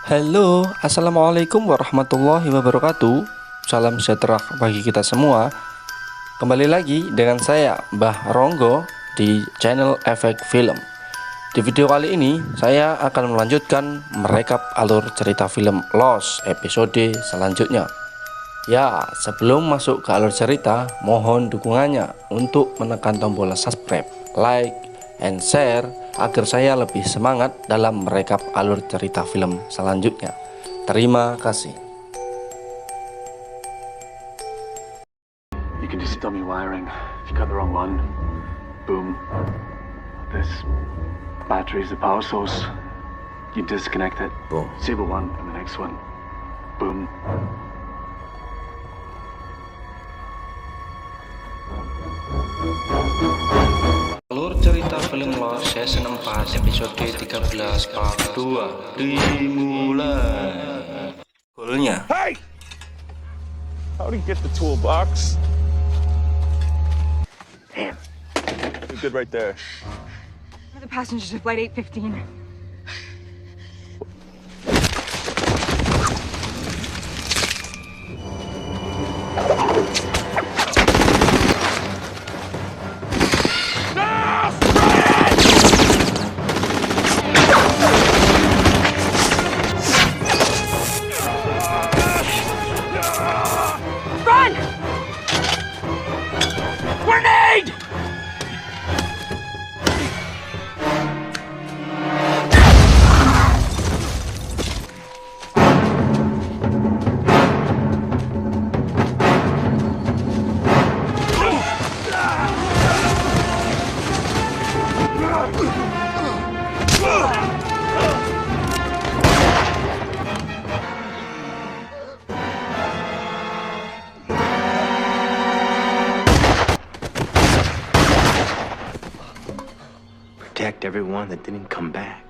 Halo, assalamualaikum warahmatullahi wabarakatuh. Salam sejahtera bagi kita semua. Kembali lagi dengan saya, Mbah Ronggo, di channel Efek Film. Di video kali ini, saya akan melanjutkan merekap alur cerita film Lost episode selanjutnya. Ya, sebelum masuk ke alur cerita, mohon dukungannya untuk menekan tombol subscribe, like, and share agar saya lebih semangat dalam merekap alur cerita film selanjutnya. Terima kasih. You can just dummy wiring. If you cut the wrong one, boom. This battery is the power source. You disconnect it. Boom. Disable one and the next one. Boom. Alur cerita film Lost season 4 episode 13 part 2 dimulai. Goalnya. Hey! How'd he get the toolbox? Damn. You're good right there. We're the passengers of flight 815. Run! Grenade! Protect everyone that didn't come back.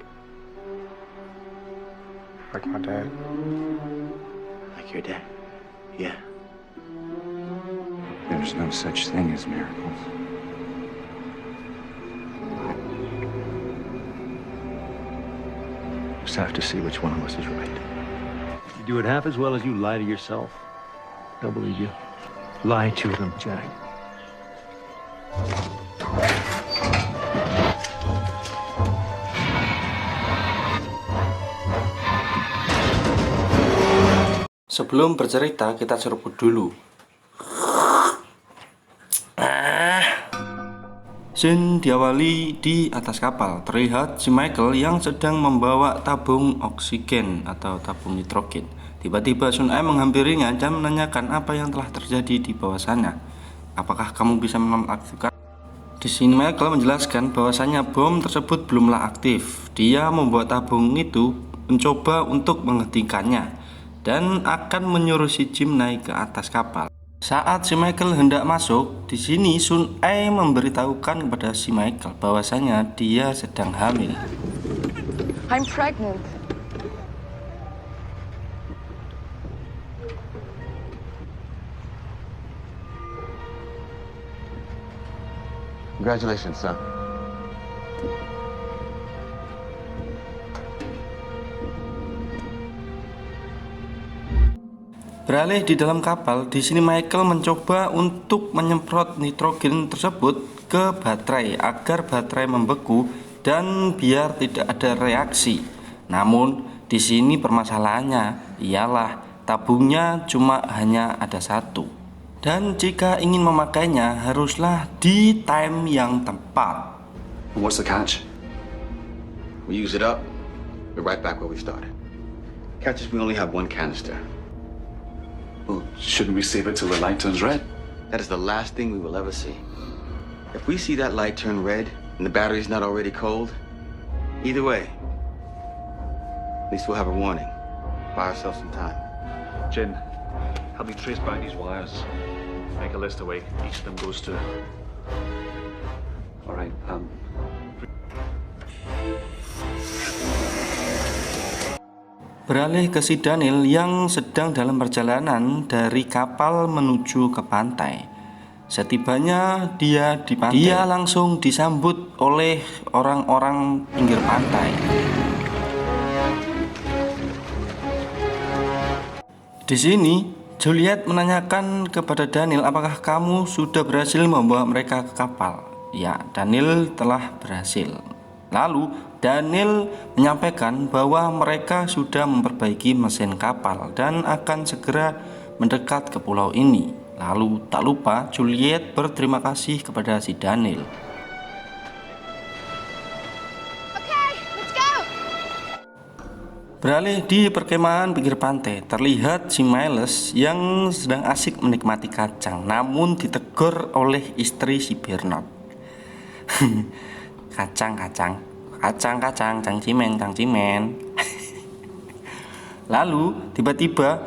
Like my dad. Like your dad. Yeah. There's no such thing as miracles. Just have to see which one of us is right. You do it half as well as you lie to yourself. They'll believe you. Lie to them, Jack. Sebelum bercerita, kita seruput dulu. Scene diawali di atas kapal. Terlihat si Michael yang sedang membawa tabung oksigen atau tabung nitrogen. Tiba-tiba Sun Ai menghampirinya dan menanyakan apa yang telah terjadi di bawah sana. Apakah kamu bisa menonaktifkan? Di sini Michael menjelaskan bahwasanya bom tersebut belumlah aktif. Dia membawa tabung itu mencoba untuk menghentikannya dan akan menyuruh si Jim naik ke atas kapal. Saat si Michael hendak masuk, di sini Sun Ai memberitahukan kepada si Michael bahwasanya dia sedang hamil. I'm pregnant. Congratulations, son. Beralih di dalam kapal, di sini Michael mencoba untuk menyemprot nitrogen tersebut ke baterai agar baterai membeku dan biar tidak ada reaksi. Namun di sini permasalahannya ialah tabungnya cuma hanya ada satu. Dan jika ingin memakainya haruslah di time yang tepat. What's the catch? We use it up, we're right back where we started. Catches, we only have one canister. Well, shouldn't we save it till the light turns red? That is the last thing we will ever see. If we see that light turn red and the battery's not already cold, either way, at least we'll have a warning. Buy ourselves some time. Jin, help me trace back these wires. Make a list of where each of them goes to. All right. Beralih ke si Daniel yang sedang dalam perjalanan dari kapal menuju ke pantai. Setibanya dia di pantai, dia langsung disambut oleh orang-orang pinggir pantai. Di sini Juliet menanyakan kepada Daniel apakah kamu sudah berhasil membawa mereka ke kapal. Ya, Daniel telah berhasil. Lalu Daniel menyampaikan bahwa mereka sudah memperbaiki mesin kapal dan akan segera mendekat ke pulau ini. Lalu tak lupa Juliet berterima kasih kepada si Daniel. Beralih di perkemahan pinggir pantai, terlihat si Miles yang sedang asik menikmati kacang, namun ditegur oleh istri si Bernard. Kacang, cang-cimen. Lalu tiba-tiba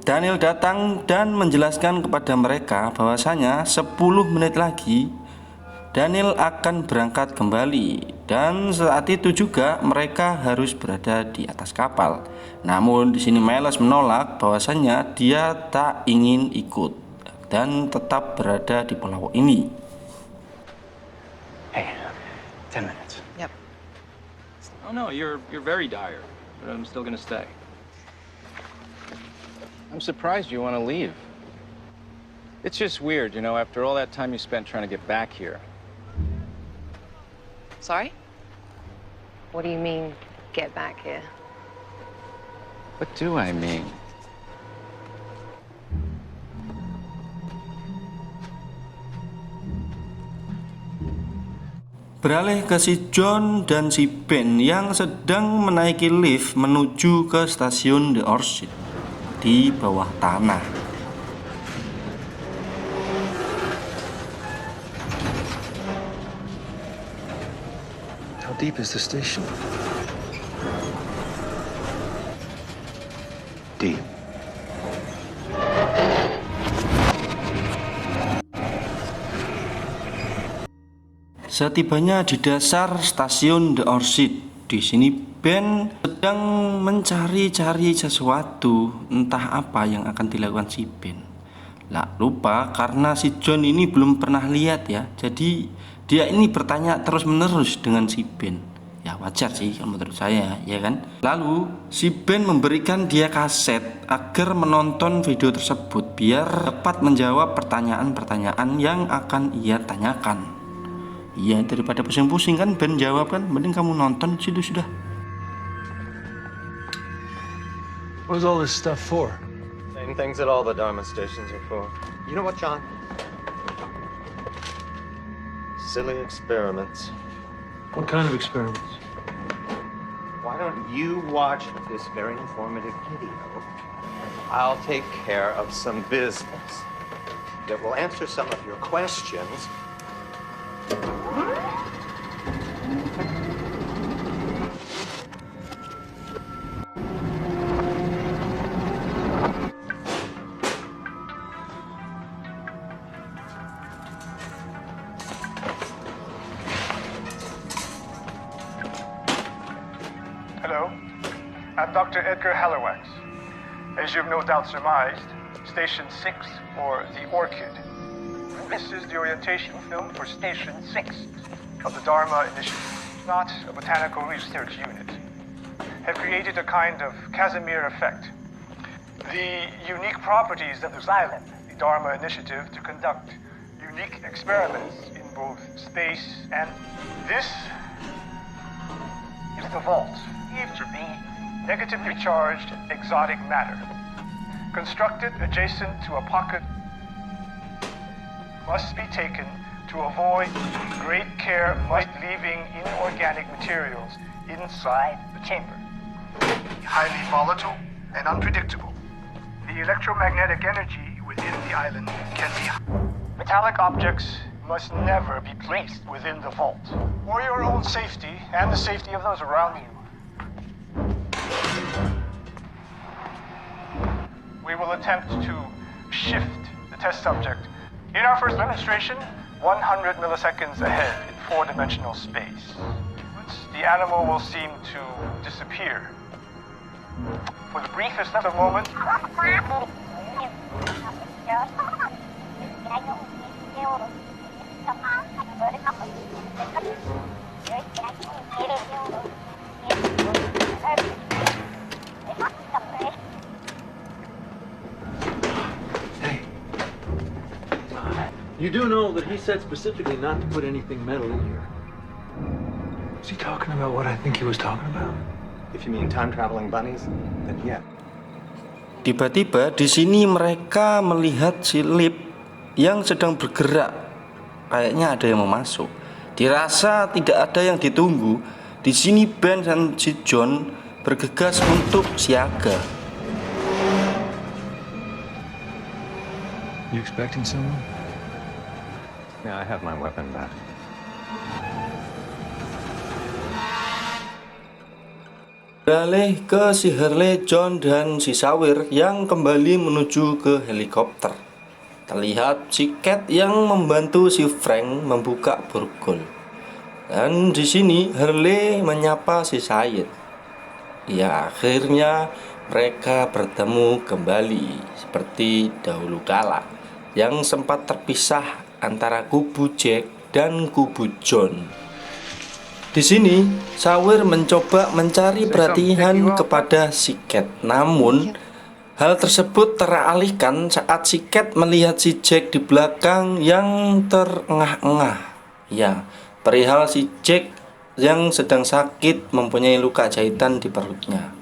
Daniel datang dan menjelaskan kepada mereka bahwasanya 10 menit lagi Daniel akan berangkat kembali, dan saat itu juga mereka harus berada di atas kapal. Namun di sini Miles menolak bahwasanya dia tak ingin ikut dan tetap berada di pulau ini. Hey, 10 minutes. Yep. Oh no, you're very dire, but I'm still gonna stay. I'm surprised you want to leave. It's just weird, you know, after all that time you spent trying to get back here. Sorry? What do you mean, get back here? What do I mean? Beralih ke si John dan si Ben yang sedang menaiki lift menuju ke stasiun The Orchid di bawah tanah. How deep is the station? Deep. Setibanya di dasar stasiun The Orchid, di sini Ben sedang mencari-cari sesuatu, entah apa yang akan dilakukan si Ben. Lah, lupa karena si John ini belum pernah lihat ya. Jadi dia ini bertanya terus-menerus dengan si Ben. Ya wajar sih kalau menurut saya, ya kan? Lalu si Ben memberikan dia kaset agar menonton video tersebut biar dapat menjawab pertanyaan-pertanyaan yang akan ia tanyakan. Iya, daripada pusing-pusing kan Ben jawab kan, mending kamu nonton situ sudah. What is all this stuff for? Same things that all the Dharma stations are for. You know what, John? Silly experiments. What kind of experiments? Why don't you watch this very informative video? I'll take care of some business that will answer some of your questions. Hello, I'm Dr. Edgar Hallerwax. As you've no doubt surmised, Station 6, or the Orchid. This is the orientation film for Station 6 of the Dharma Initiative, not a botanical research unit. Have created a kind of Casimir effect. The unique properties of this island, the Dharma Initiative, to conduct unique experiments in both space and this is the vault. To be negatively charged exotic matter, constructed adjacent to a pocket, must be taken to avoid great care must leaving inorganic materials inside the chamber. Highly volatile and unpredictable. The electromagnetic energy within the island can be metallic objects must never be placed within the vault. For your own safety and the safety of those around you, we will attempt to shift the test subject in our first demonstration 100 milliseconds ahead in four-dimensional space. The animal will seem to disappear. For the briefest of moments, You do know that he said specifically not to put anything metal in here. Is he talking about what I think he was talking about? If you mean time-traveling bunnies, then yeah. Tiba-tiba di sini mereka melihat si Lip yang sedang bergerak. Kayaknya ada yang mau masuk. Dirasa tidak ada yang ditunggu. Di sini Ben dan si John bergegas untuk siaga. You expecting someone? Yeah, I have my weapon back. Beralih ke si Hurley, John, dan si Sawir yang kembali menuju ke helikopter. Terlihat si Cat yang membantu si Frank membuka borgol. Dan di sini Hurley menyapa si Sayid. Ya, akhirnya mereka bertemu kembali seperti dahulu kala yang sempat terpisah antara kubu Jack dan kubu John. Di sini, Sawir mencoba mencari perhatian kepada si Cat. Namun, hal tersebut teralihkan saat si Cat melihat si Jack di belakang yang terengah-engah. Ya, perihal si Jack yang sedang sakit mempunyai luka jahitan di perutnya.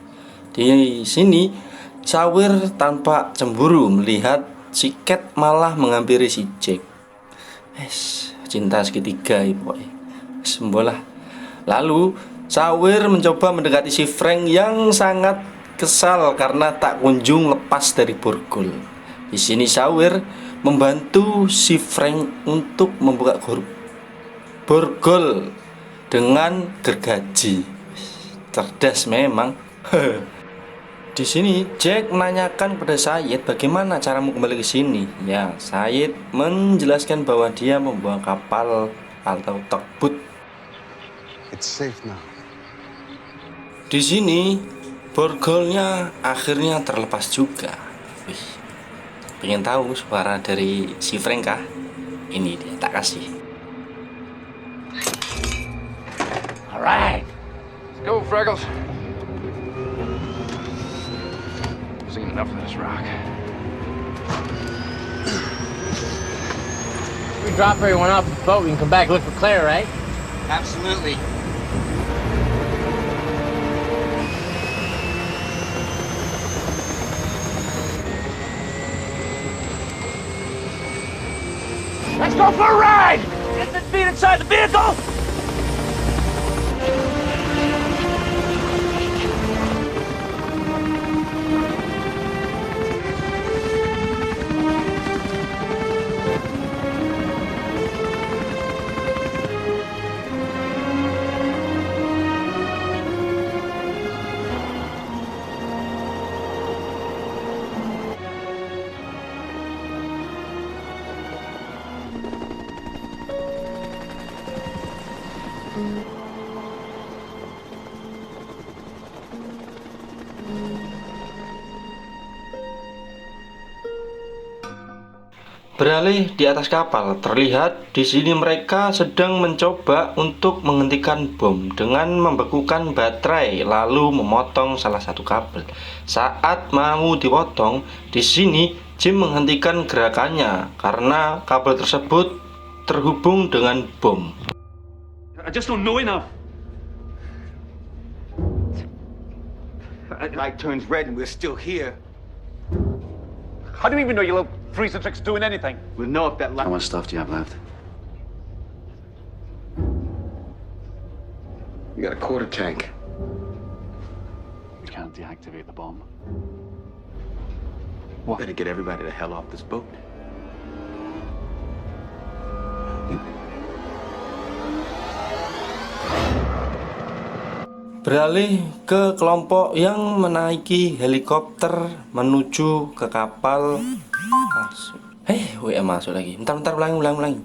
Di sini, Sawir tampak cemburu melihat si Cat malah menghampiri si Jack. Cinta segitiga ibu. Sembolah. Lalu Sawir mencoba mendekati si Frank yang sangat kesal karena tak kunjung lepas dari borgol. Di sini Sawir membantu si Frank untuk membuka borgol dengan gergaji. Cerdas memang. Di sini Jack menanyakan pada Sayid bagaimana caramu kembali ke sini. Ya, Sayid menjelaskan bahwa dia membawa kapal atau tugboat. It's safe now. Di sini borgolnya akhirnya terlepas juga. Wih, pengen tahu suara dari si Frank kah? Ini dia, tak kasih. Alright, let's go, Freckles. Seen enough of this rock. We drop everyone off the boat, we can come back and look for Claire, right? Absolutely. Let's go for a ride! Get the feet inside the vehicle! Beralih di atas kapal, terlihat di sini mereka sedang mencoba untuk menghentikan bom dengan membekukan baterai lalu memotong salah satu kabel. Saat mau dipotong, di sini Jim menghentikan gerakannya karena kabel tersebut terhubung dengan bom. I just don't know enough. Light turns red and we're still here. How do you even know your little freezing trick's doing anything? We'll know if that light... How much stuff do you have left? We got a quarter tank. We can't deactivate the bomb. Better get everybody the hell off this boat. Beralih ke kelompok yang menaiki helikopter menuju ke kapal. WA masuk lagi. Bentar, ulangi.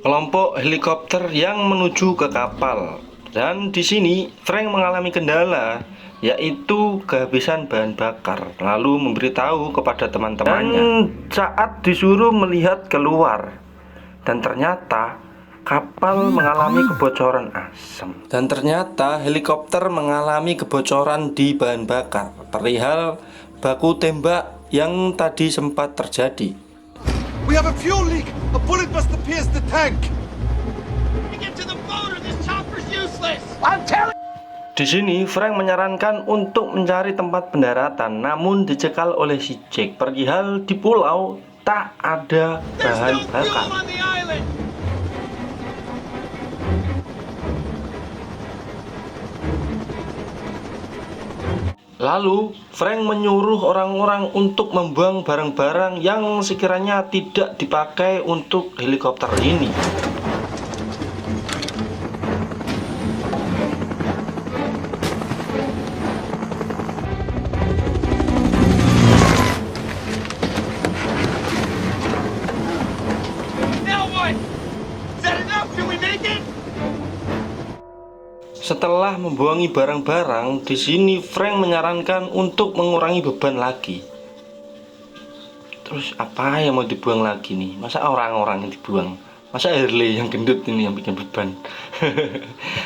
Kelompok helikopter yang menuju ke kapal. Dan di sini Frank mengalami kendala, yaitu kehabisan bahan bakar. Lalu memberitahu kepada teman-temannya. Dan saat disuruh melihat keluar, dan ternyata kapal mengalami kebocoran asam. Dan ternyata helikopter mengalami kebocoran di bahan bakar. Perihal baku tembak yang tadi sempat terjadi. We have a fuel leak. A bullet must have pierced the tank. Get to the boat or this chopper's useless. I'm telling. Di sini Frank menyarankan untuk mencari tempat pendaratan, namun dicekal oleh si Jack. Perihal di pulau tak ada bahan bakar. Lalu Frank menyuruh orang-orang untuk membuang barang-barang yang sekiranya tidak dipakai untuk helikopter ini. Setelah membuangi barang-barang, di sini Frank menyarankan untuk mengurangi beban lagi. Terus apa yang mau dibuang lagi nih? Masa orang-orang yang dibuang? Masa Harley yang gendut ini yang bikin beban?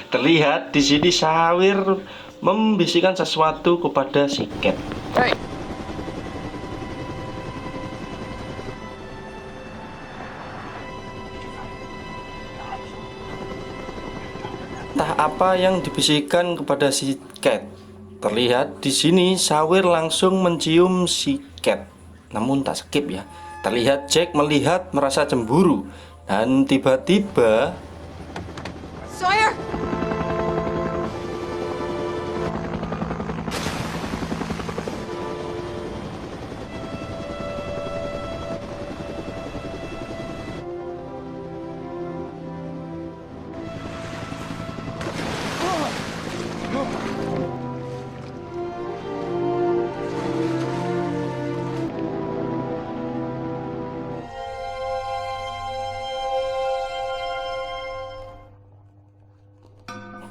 Terlihat di sini Sawir membisikkan sesuatu kepada si Cat. Hey. Entah apa yang dibisikkan kepada si Cat. Terlihat di sini Sawir langsung mencium si Cat. Namun tak skip ya. Terlihat Jack melihat merasa cemburu dan tiba-tiba Sawyer!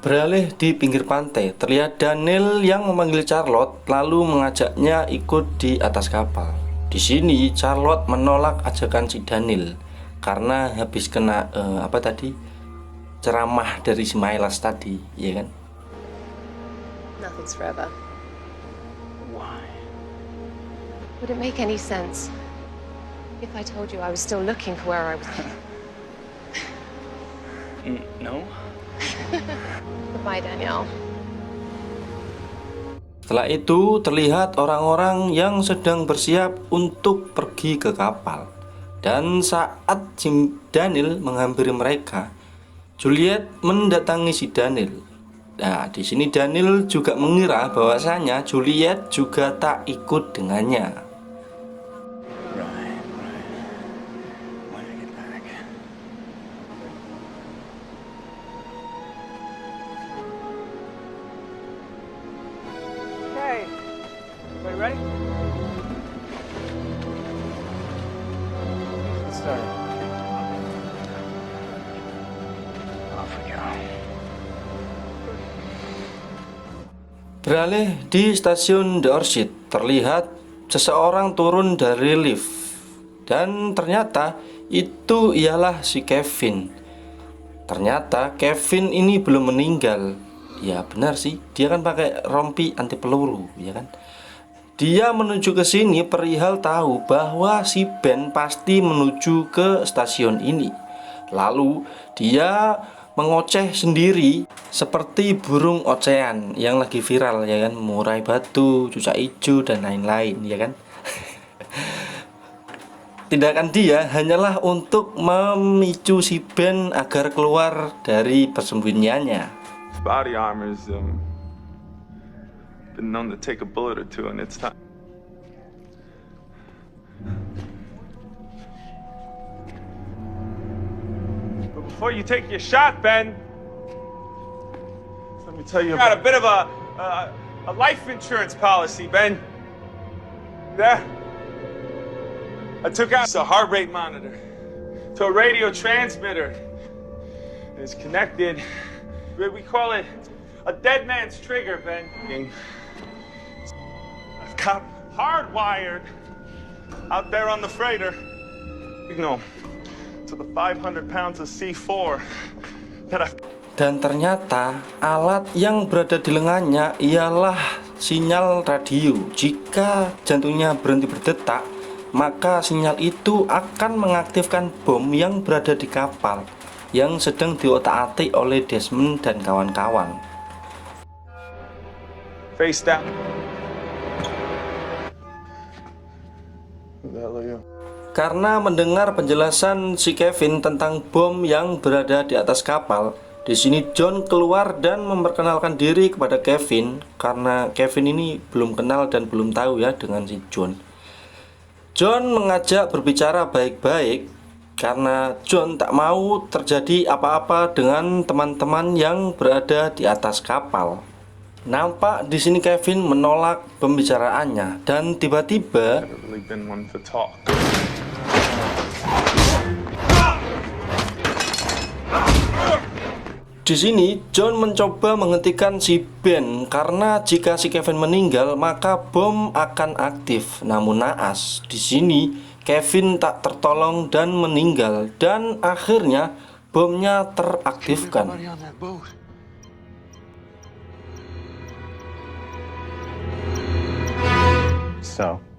Beralih di pinggir pantai, terlihat Daniel yang memanggil Charlotte lalu mengajaknya ikut di atas kapal. Di sini Charlotte menolak ajakan si Daniel karena habis kena ceramah dari si Miles tadi, ya kan? Nothing's forever. Why? Would it make any sense if I told you I was still looking for where I was? No. Goodbye, Danielle. Setelah itu terlihat orang-orang yang sedang bersiap untuk pergi ke kapal. Dan saat Daniel menghampiri mereka, Juliet mendatangi si Daniel. Nah, di sini Daniel juga mengira bahwasanya Juliet juga tak ikut dengannya. Everybody ready? Let's start. Off we go. Beralih di stasiun The Orchid, terlihat seseorang turun dari lift. Dan ternyata itu ialah si Kevin. Ternyata Kevin ini belum meninggal. Ya benar sih, dia kan pakai rompi anti peluru, ya kan? Dia menuju ke sini perihal tahu bahwa si Ben pasti menuju ke stasiun ini. Lalu dia mengoceh sendiri seperti burung ocehan yang lagi viral, ya kan? Murai batu, cucak hijau dan lain-lain, ya kan? Tindakan dia hanyalah untuk memicu si Ben agar keluar dari persembunyiannya. Body armor's been known to take a bullet or two, and it's time. But before you take your shot, Ben, let me tell you about a bit of a life insurance policy, Ben. There, I took out a heart rate monitor to a radio transmitter. It's connected. We call it a dead man's trigger, Ben. I've got hardwired out there on the freighter signal to the 500 pounds of C4 that I've... Dan ternyata alat yang berada di lengannya ialah sinyal radio. Jika jantungnya berhenti berdetak, maka sinyal itu akan mengaktifkan bom yang berada di kapal yang sedang diotak-atik oleh Desmond dan kawan-kawan. Face down. Karena mendengar penjelasan si Kevin tentang bom yang berada di atas kapal, di sini John keluar dan memperkenalkan diri kepada Kevin, karena Kevin ini belum kenal dan belum tahu ya dengan si John. John mengajak berbicara baik-baik karena John tak mau terjadi apa-apa dengan teman-teman yang berada di atas kapal. Nampak di sini Kevin menolak pembicaraannya dan tiba-tiba di sini John mencoba menghentikan si Ben karena jika si Kevin meninggal maka bom akan aktif. Namun naas, di sini Kevin tak tertolong dan meninggal dan akhirnya bomnya teraktifkan. So,